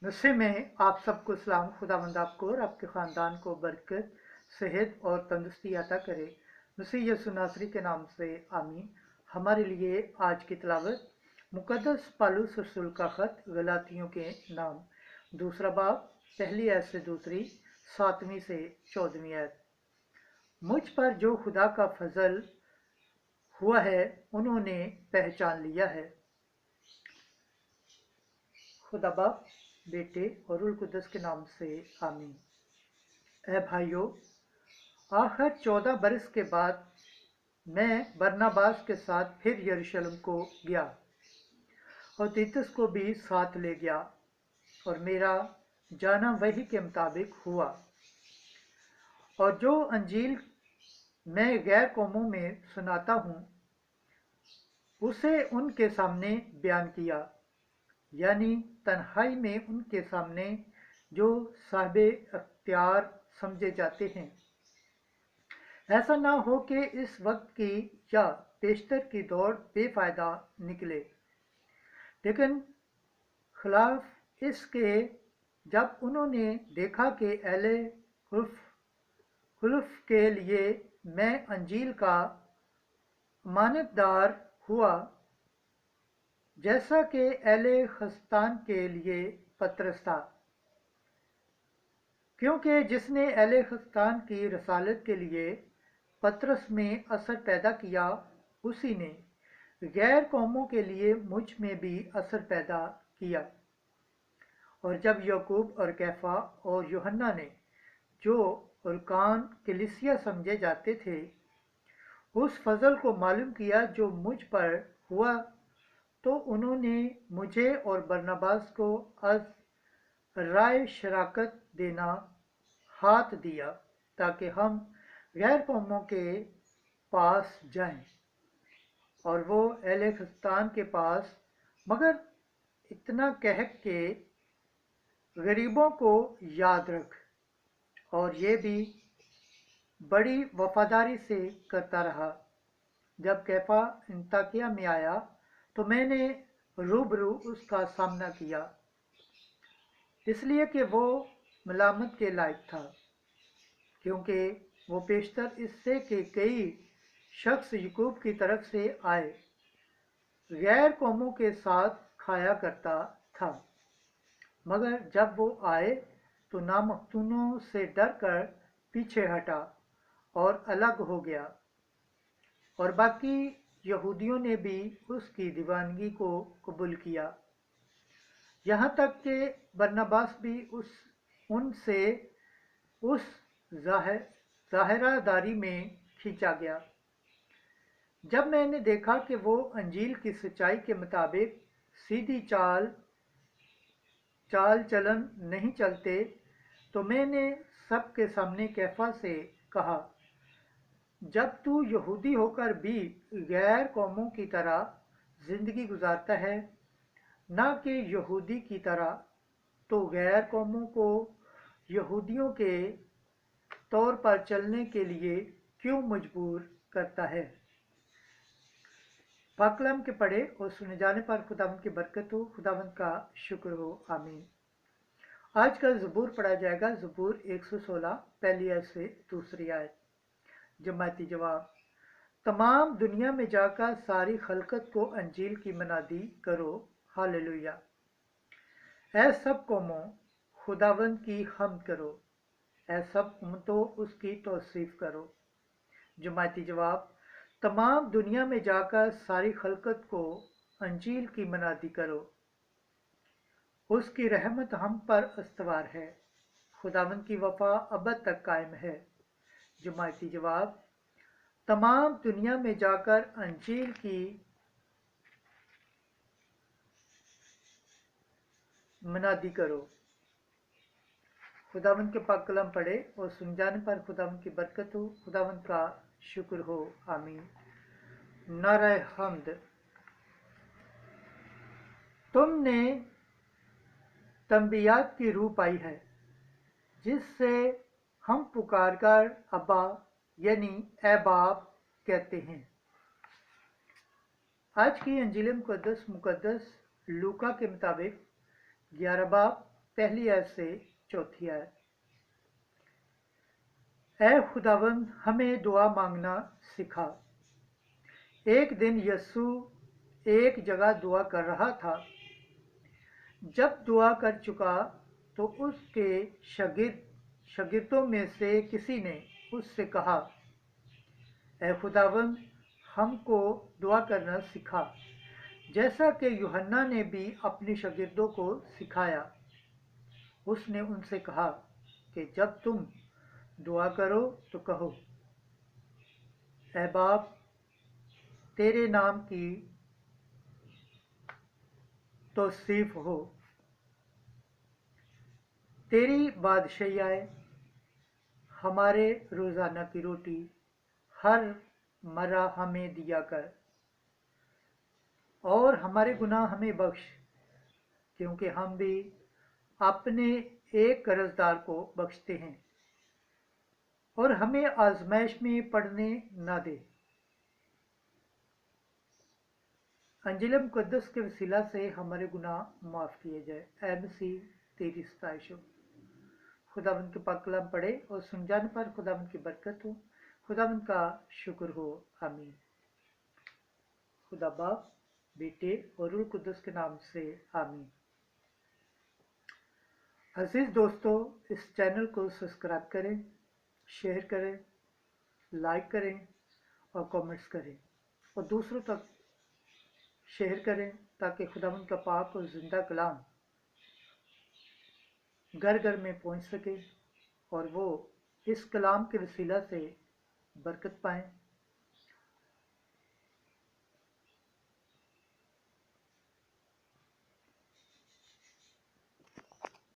नस्से में आप सबको सलाम। खुदावंद आपको और आपके ख़ानदान को बरकत, सेहत और तंदुरुस्ती अता करे। मसीह यीशु नासरी के नाम से आमीन। हमारे लिए आज की तिलावत मुक़द्दस पौलुस रसूल का ख़त गलातियों के नाम, दूसरा बाब, पहली आयत से दूसरी, 7वीं से 14वीं आयत। मुझ पर जो खुदा का फजल हुआ है उन्होंने पहचान लिया है। खुदा बाप, बेटे और रूह कुद्दस के नाम से आमीन। ऐ भाइयों, आखिर 14 बरस के बाद मैं बरनबास के साथ फिर यरूशलेम को गया और तीतुस को भी साथ ले गया और मेरा जाना वही के मुताबिक हुआ। और जो अंजील मैं गैर कौमों में सुनाता हूँ उसे उनके सामने बयान किया, यानी तन्हाई में उनके सामने जो साहिबे अख्तियार समझे जाते हैं। ऐसा ना हो कि इस वक्त की या पेशतर की दौड़ बेफायदा निकले, लेकिन खिलाफ इसके जब उन्होंने देखा कि अहले खुल्फ के लिए मैं अंजील का अमानतदार हुआ, जैसा कि अहले खस्तान के लिए पतरस था, क्योंकि जिसने अहले खस्तान की रसालत के लिए पतरस में असर पैदा किया उसी ने गैर कौमों के लिए मुझ में भी असर पैदा किया। और जब याकूब और कैफा और यूहन्ना ने, जो अरकान कलीसिया समझे जाते थे, उस फजल को मालूम किया जो मुझ पर हुआ, तो उन्होंने मुझे और बरनबास को अज राय शराकत देना हाथ दिया ताकि हम गैर कौमों के पास जाएं और वो अहले खिस्तान के पास, मगर इतना कह के गरीबों को याद रख। और ये भी बड़ी वफादारी से करता रहा। जब कैफा अंताकिया में आया तो मैंने रूबरू उसका सामना किया, इसलिए कि वो मलामत के लायक था, क्योंकि वो पेशतर इससे कि कई शख्स याकूब की तरफ से आए गैर कौमों के साथ खाया करता था। मगर जब वो आए तो नामख्तूनों से डर कर पीछे हटा और अलग हो गया। और बाकी यहूदियों ने भी उसकी दीवानगी को कबूल किया, यहाँ तक कि बरनबास भी उनसे उस ज़ाहिरादारी में खींचा गया। जब मैंने देखा कि वो अंजील की सच्चाई के मुताबिक सीधी चाल चलन नहीं चलते, तो मैंने सबके सामने कैफा से कहा, जब तू यहूदी होकर भी गैर कौमों की तरह जिंदगी गुजारता है, ना कि यहूदी की तरह, तो गैर कौमों को यहूदियों के तौर पर चलने के लिए क्यों मजबूर करता है। पाक कलाम के पढ़े और सुने जाने पर खुदावंद की बरकत हो, खुदावंद का शुक्र हो, आमीन। आज का ज़बूर पढ़ा जाएगा, ज़बूर 116, पहली आयत से दूसरी आयत। जमाती जवाब, तमाम दुनिया में जाकर सारी खलकत को अंजील की मनादी करो, हालेलुया। ऐ सब कौमों, खुदावंद की हम्द करो, ऐ सब उम्मतों उसकी तौसीफ करो। जमाती जवाब, तमाम दुनिया में जाकर सारी खलकत को अंजील की मनादी करो, उसकी रहमत हम पर अस्तवार है, खुदावंद की वफा अबद तक कायम है। जमाती जवाब, तमाम दुनिया में जाकर अंजील की मनादी करो। खुदावंद के पाक कलाम पढ़े और सुन जाने पर खुदावंद की बरकत हो, खुदावंद का शुक्र हो, आमीन। नारे हम्द। तुमने तंबियात की रूह पाई है, जिससे हम पुकार कर अब्बा यानी ए बाप कहते हैं। आज की अंजील मुकद्दस लूका के मुताबिक 11 बाब पहली आयत से चौथी आयत। ऐ खुदावंद हमें दुआ मांगना सिखा। एक दिन यीशु एक जगह दुआ कर रहा था। जब दुआ कर चुका तो उसके शागिर्दों में से किसी ने उससे कहा, ऐ खुदावंद हमको दुआ करना सिखा, जैसा कि यूहन्ना ने भी अपने शागिर्दों को सिखाया। उसने उनसे कहा कि जब तुम दुआ करो तो कहो, ऐ बाप, तेरे नाम की तौसीफ हो, तेरी बादशाही आए, हमारे रोज़ाना की रोटी हर मर्रा हमें दिया कर, और हमारे गुनाह हमें बख्श, क्योंकि हम भी अपने एक कर्जदार को बख्शते हैं, और हमें आजमाइश में पड़ने न दे। अंजिल मुकद्दस के वसीला से हमारे गुनाह माफ़ किए जाए। ऐ मसीह तेरी सताइश हो। खुदावंद के पाक कलाम पढ़े और सुन जाने पर खुदावंद की बरकत हो, खुदावंद का शुक्र हो। आमीन। खुदा बाप, बेटे और रूह कुद्दुस के नाम से आमीन। अजीज दोस्तों, इस चैनल को सब्सक्राइब करें, शेयर करें, लाइक करें और कमेंट्स करें, और दूसरों तक शेयर करें ताकि खुदावंद का पाक और जिंदा कलाम घर घर में पहुंच सके और वो इस कलाम के वसीला से बरकत पाएं